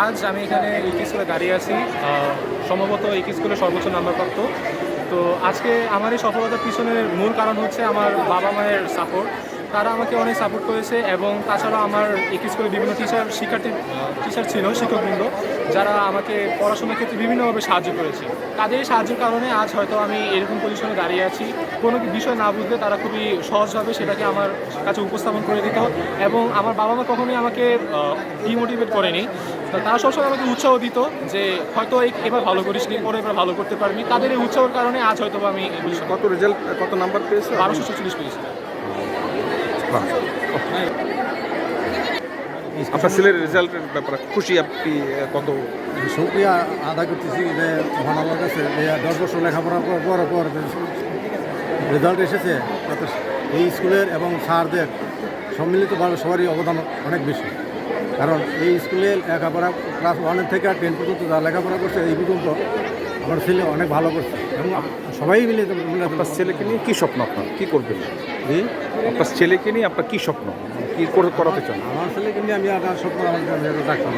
আজ আমি এখানে ইকি স্কুলে দাঁড়িয়ে আছি, সম্ভবত ইকি স্কুলে সর্বোচ্চ নাম্বার প্রাপ্ত। তো আজকে আমার এই সফলতার পিছনের মূল কারণ হচ্ছে আমার বাবা মায়ের সাপোর্ট। তারা আমাকে অনেক সাপোর্ট করেছে এবং তাছাড়াও আমার ইকি স্কুলে বিভিন্ন টিচার ছিল, শিক্ষকবৃন্দ, যারা আমাকে পড়াশোনার ক্ষেত্রে বিভিন্নভাবে সাহায্য করেছে। তাদের সাহায্যের কারণে আজ হয়তো আমি এরকম পজিশনে দাঁড়িয়ে আছি। কোনো বিষয় না বুঝলে তারা খুবই সহজভাবে সেটাকে আমার কাছে উপস্থাপন করে দিত এবং আমার বাবা মা কখনোই আমাকে ডিমোটিভেট করেনি। তো তারা সবসময় আমাকে উৎসাহ দিত যে হয়তো এবার ভালো করিস নি, পরে এবার ভালো করতে পারবি। তাদের এই উৎসাহের কারণে আজ হয়তো আমি কত রেজাল্ট, কত নাম্বার পেয়েছো? 1246 পেয়েছি। আপনার ছেলের রেজাল্টের ব্যাপারে খুশি আপনি কত? শুক্রিয়া আদায় করতেছি যে মহান আল্লাহর কাছে যে 10 বছর লেখাপড়া করার পর রেজাল্ট এসেছে, তাতে এই স্কুলের এবং স্যারদের সম্মিলিতভাবে সবারই অবদান অনেক বেশি। কারণ এই স্কুলে লেখাপড়া ক্লাস 1 থেকে 10 পর্যন্ত যা লেখাপড়া করছে এই পর্যন্ত আমার ছেলে অনেক ভালো করছে এবং সবাই মিলে আপনার ছেলেকে নিয়ে কী স্বপ্ন, আপনার কী করবেন? আপনার ছেলেকে নিয়ে আপনার কী স্বপ্ন, কী করে করাতে চান? আমার ছেলেকে নিয়ে আমি একটা স্বপ্ন, আমার ডাক্তার।